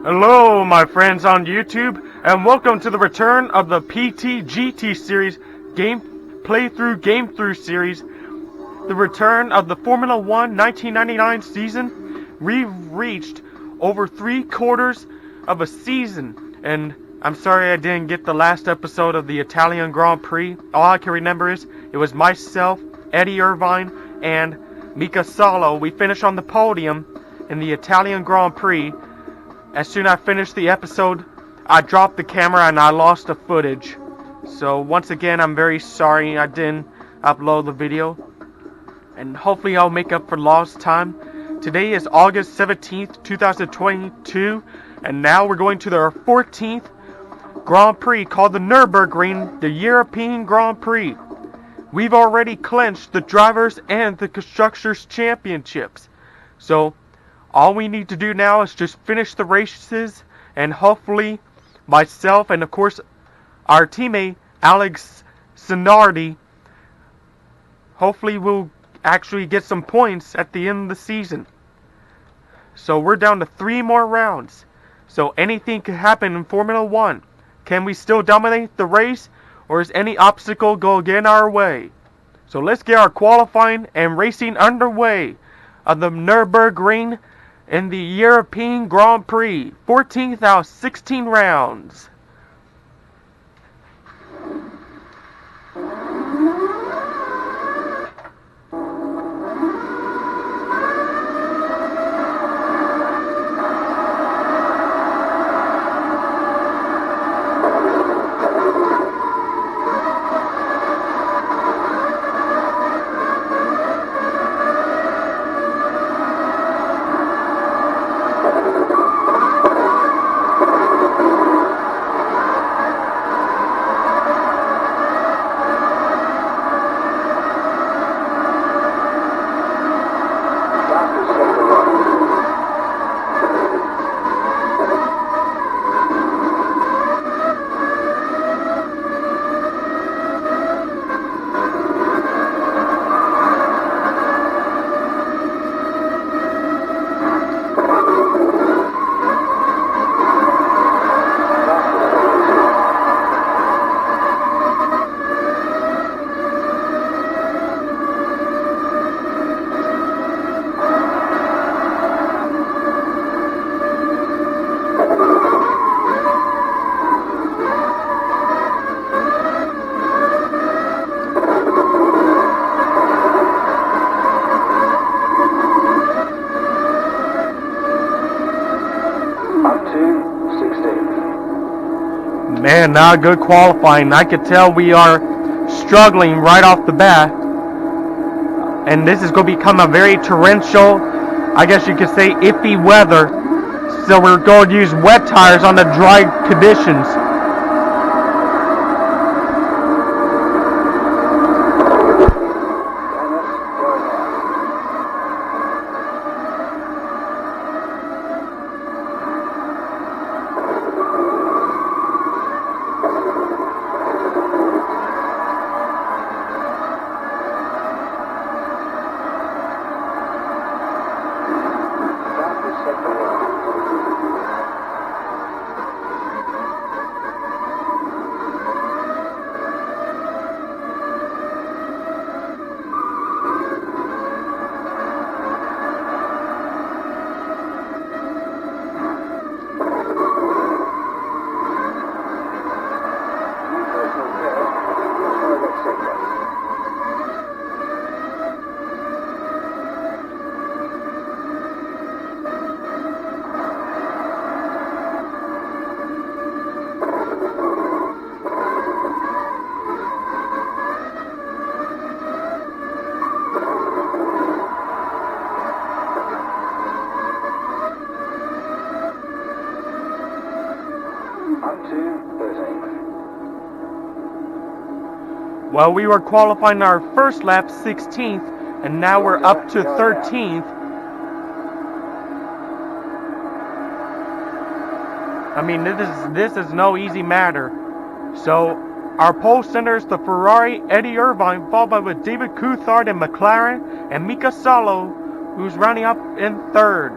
Hello, my friends on YouTube, and welcome to the return of the PT-GT series game through series. The return of the Formula 1 1999 season. We've reached over 3/4 of a season, and I'm sorry I didn't get the last episode of the Italian Grand Prix. All I can remember is it was myself, Eddie Irvine, and Mika Salo. We finished on the podium in the Italian Grand Prix. As soon as I finished the episode, I dropped the camera and I lost the footage. So once again, I'm very sorry I didn't upload the video. And hopefully I'll make up for lost time. Today is August 17th, 2022. And now we're going to the 14th Grand Prix called the Nurburgring, the European Grand Prix. We've already clinched the Drivers and the Constructors Championships. So all we need to do now is just finish the races, and hopefully myself and of course our teammate Alex Zanardi, hopefully we'll actually get some points at the end of the season. So we're down to 3 more rounds. So anything could happen in Formula 1. Can we still dominate the race, or is any obstacle going to get in our way? So let's get our qualifying and racing underway on the Nurburgring in the European Grand Prix. 14th out of 16 rounds. Man, not good qualifying. I could tell we are struggling right off the bat. And this is going to become a very torrential, I guess you could say, iffy weather. So we're going to use wet tires on the dry conditions. Well, we were qualifying our first lap 16th, and now we're up to 13th. I mean, this is no easy matter. So our pole center is the Ferrari Eddie Irvine, followed by with David Coulthard in McLaren, and Mika Salo, who's rounding up in third.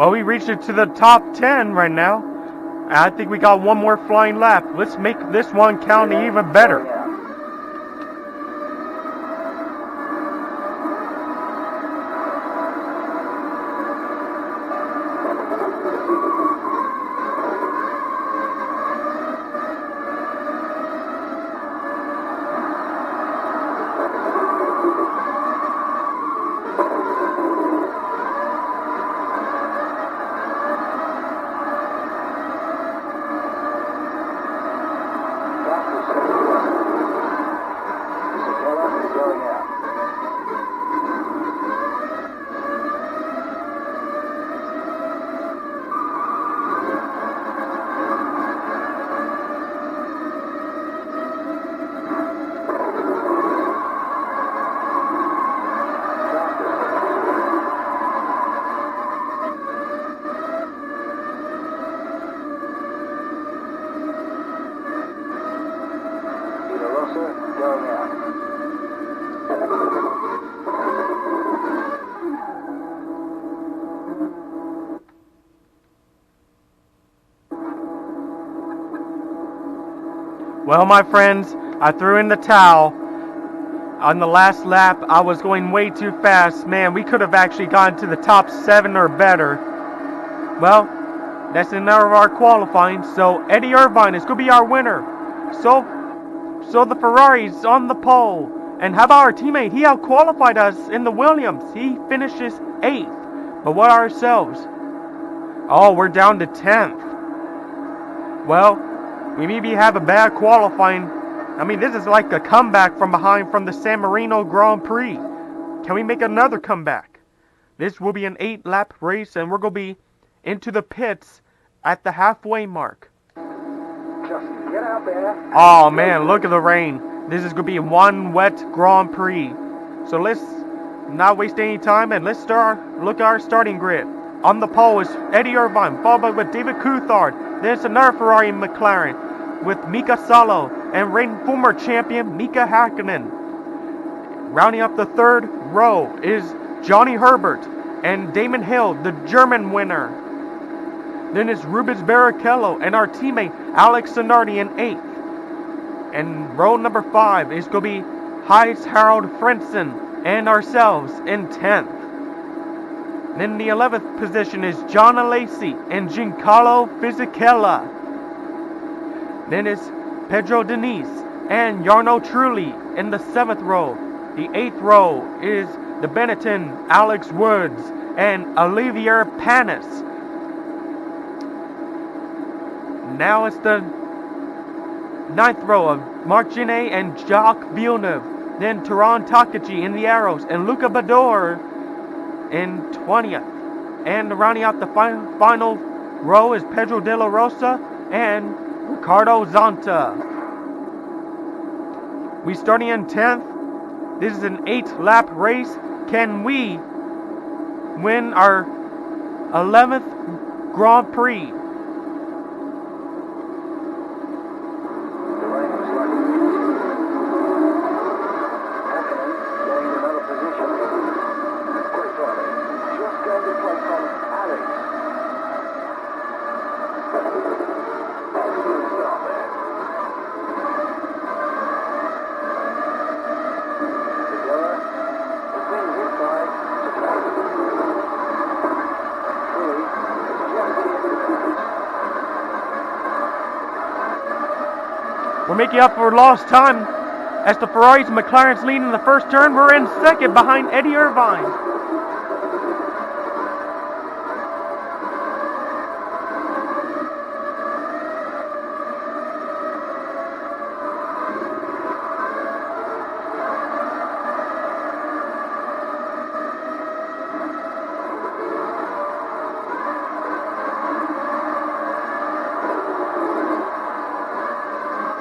Well, we reached it to the top 10 right now. I think we got one more flying lap. Let's make this one count even better. Well, my friends, I threw in the towel. On the last lap, I was going way too fast. Man, we could have actually gotten to the top 7 or better. Well, that's the end of our qualifying. So Eddie Irvine is going to be our winner. So the Ferrari's on the pole. And how about our teammate? He out-qualified us in the Williams. He finishes 8th. But what ourselves? Oh, we're down to 10th. Well, we maybe have a bad qualifying. I mean, this is like a comeback from behind from the San Marino Grand Prix. Can we make another comeback? This will be an 8-lap race, and we're going to be into the pits at the halfway mark. Just get out there. Oh, man, look at the rain. This is going to be one wet Grand Prix. So let's not waste any time, and let's look at our starting grid. On the pole is Eddie Irvine, followed by David Coulthard. Then it's another Ferrari McLaren with Mika Salo and reigning former champion Mika Hakkinen. Rounding up the third row is Johnny Herbert and Damon Hill, the German winner. Then it's Rubens Barrichello and our teammate Alex Zanardi in 8th. And row number 5 is going to be Heis Harald Frentzen and ourselves in 10th. Then the 11th position is John Alesi and Giancarlo Fisichella. Then it's Pedro Diniz and Jarno Trulli in the 7th row. The 8th row is the Benetton Alex Woods and Olivier Panis. Now it's the 9th row of Marc Genet and Jacques Villeneuve. Then Taran Takachi in the arrows and Luca Bador in 20th. And rounding out the final row is Pedro De La Rosa and Ricardo Zonta. We starting in 10th. This is an 8-lap race. Can we win our 11th Grand Prix? We're making up for lost time as the Ferraris and McLaren's lead in the first turn. We're in second behind Eddie Irvine.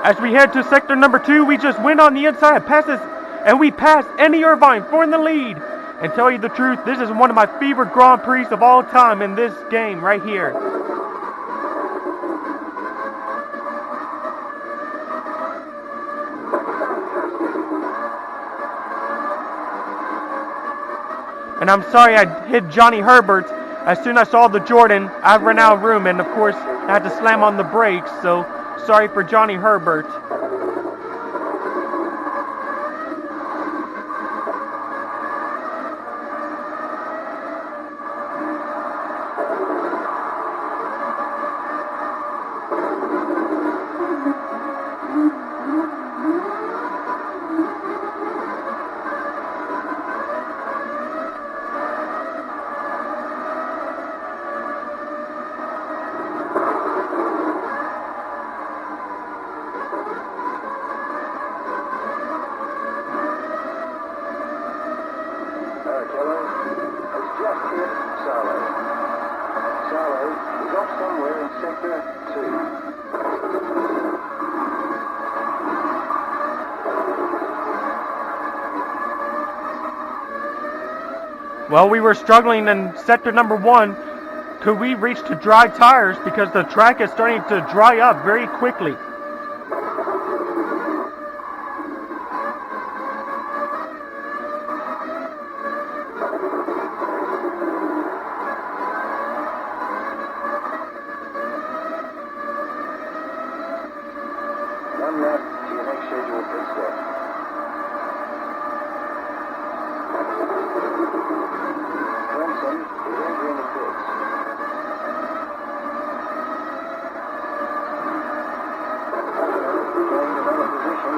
As we head to sector number 2, we just went on the inside passes, and we passed Eddie Irvine for in the lead. And tell you the truth, this is one of my favorite Grand Prix of all time in this game right here. And I'm sorry I hit Johnny Herbert. as soon as I saw the Jordan, I ran out of room, and of course, I had to slam on the brakes, so sorry for Johnny Herbert. Well, we were struggling in sector number 1. Could we reach to dry tires because the track is starting to dry up very quickly. One lap to your next scheduled pit stop. Is entering the pits. Going to another position.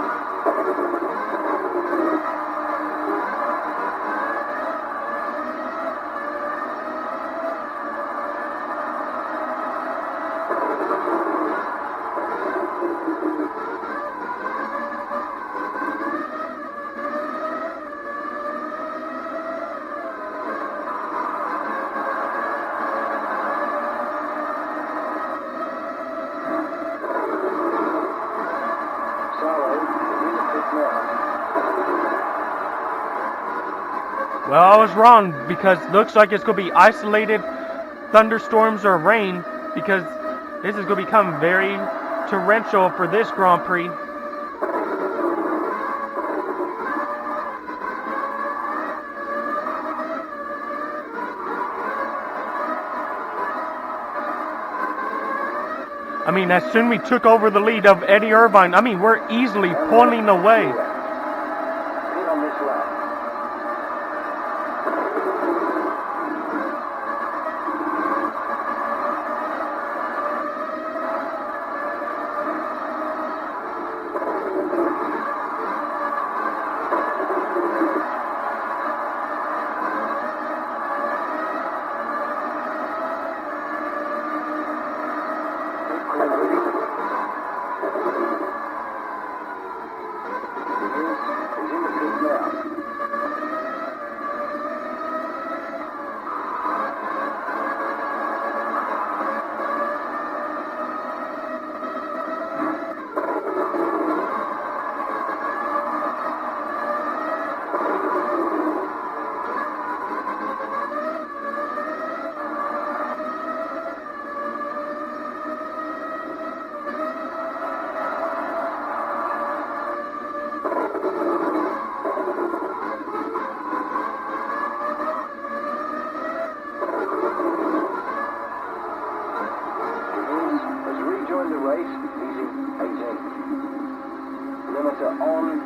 Well, I was wrong because it looks like it's going to be isolated thunderstorms or rain because this is going to become very torrential for this Grand Prix. I mean, as soon as we took over the lead of Eddie Irvine, I mean, we're easily pulling away.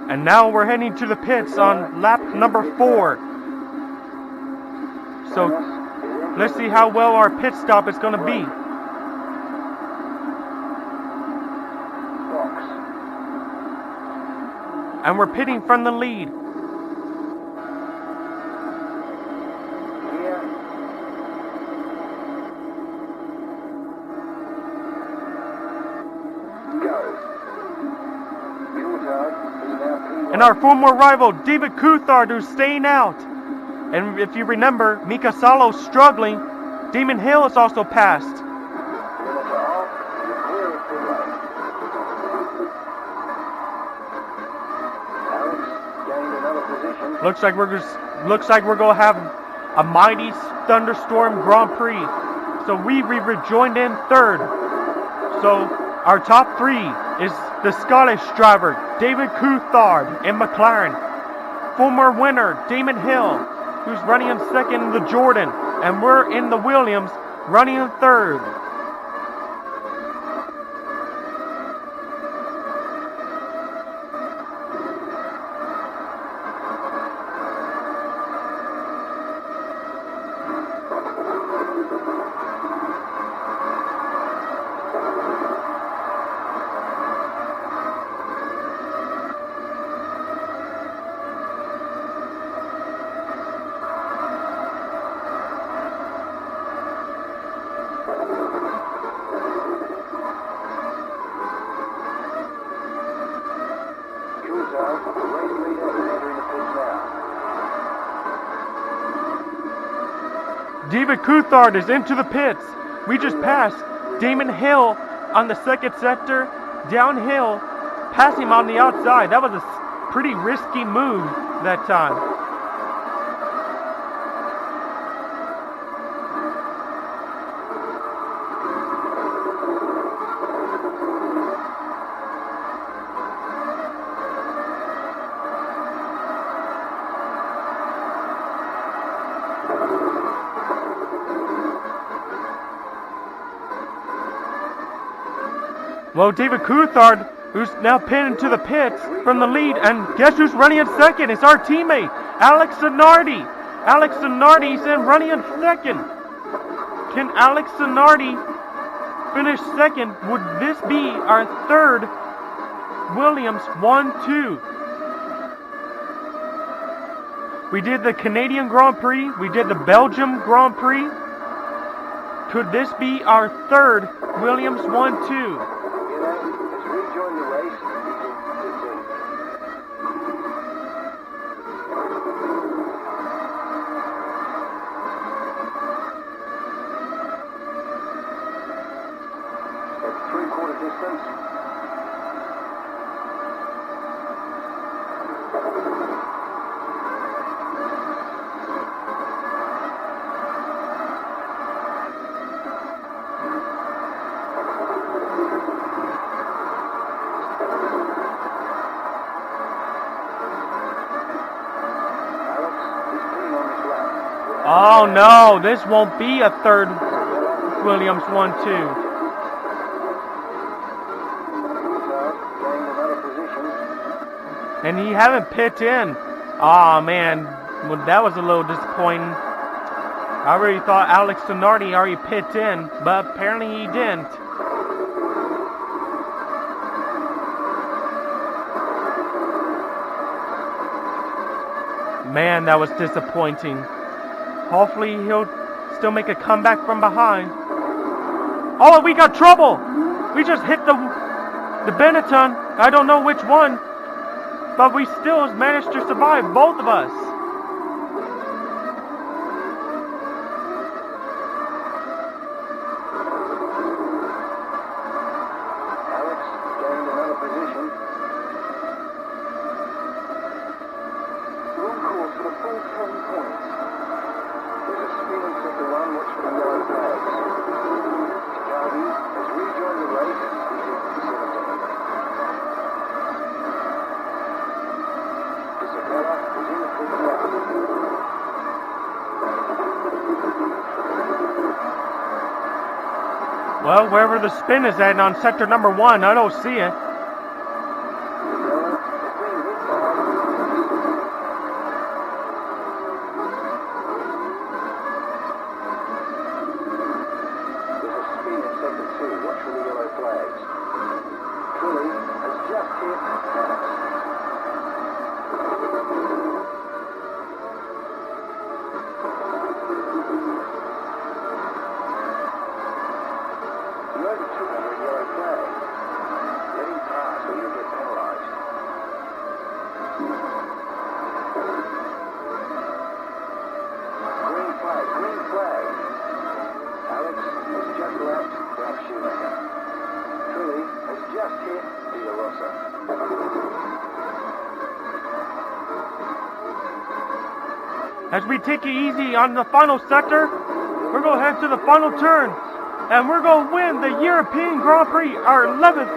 And now we're heading to the pits on lap number 4. So let's see how well our pit stop is going to be. And we're pitting from the lead. And our former rival, David Coulthard, who's staying out. And if you remember, Mika Salo's struggling. Damon Hill has also passed. Looks like we're going to have a mighty thunderstorm Grand Prix. So we rejoined in 3rd. So our top 3 is the Scottish driver, David Coulthard in McLaren. Former winner, Damon Hill, who's running in 2nd in the Jordan. and we're in the Williams, running in third. David Coulthard is into the pits. We just passed Damon Hill on the second sector, downhill, passing him on the outside. That was a pretty risky move that time. Well, David Coulthard, who's now pinned into the pits from the lead, and guess who's running in second? It's our teammate, Alex Zanardi. Alex Zanardi is running in second. Can Alex Zanardi finish second? Would this be our third Williams 1-2? We did the Canadian Grand Prix. We did the Belgium Grand Prix. Could this be our third Williams 1-2? Rejoin the race. At 3/4 distance. Oh no, this won't be a third Williams 1-2. And he haven't pit in. Aw, man, well, that was a little disappointing. I already thought Alex Zanardi already pit in, but apparently he didn't. Man, that was disappointing. Hopefully he'll still make a comeback from behind. Oh, we got trouble! We just hit the Benetton. I don't know which one, but we still managed to survive, both of us. Alex gained another position. We're on course for the full 10 points. There's a spin in sector one, watch for the yellow flags. Chicago has rejoined the race. He's in 17th. Isabella is in the pit now. Well, wherever the spin is at on sector number 1, I don't see it. As we take it easy on the final sector, we're going to head to the final turn. And we're going to win the European Grand Prix, our 11th.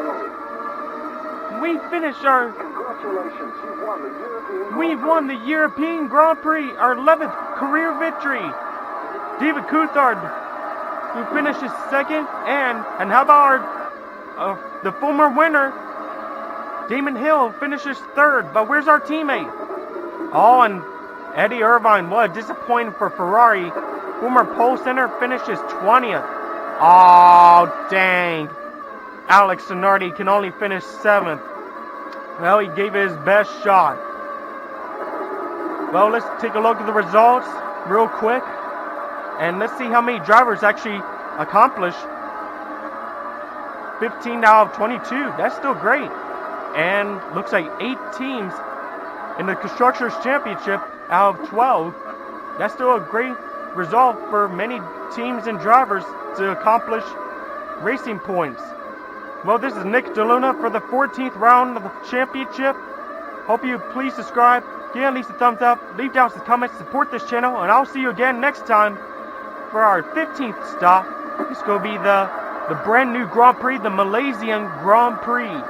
We finished our... Congratulations, you've won the European We've won the European Grand Prix, our 11th career victory. David Coulthard, who finishes second, and how about the former winner, Damon Hill, finishes third. But where's our teammate? Oh, and Eddie Irvine, what a disappointment for Ferrari. Former pole center finishes 20th. Oh, dang. Alex Zanardi can only finish 7th. Well, he gave it his best shot. Well, let's take a look at the results real quick. And let's see how many drivers actually accomplish 15 out of 22. That's still great. And looks like 8 teams in the Constructors Championship out of 12. That's still a great result for many teams and drivers to accomplish racing points. Well, this is Nick DeLuna for the 14th round of the championship. Hope you please subscribe, give at least a thumbs up, leave down some comments, support this channel, and I'll see you again next time for our 15th stop. This is going to be the brand new Grand Prix, the Malaysian Grand Prix.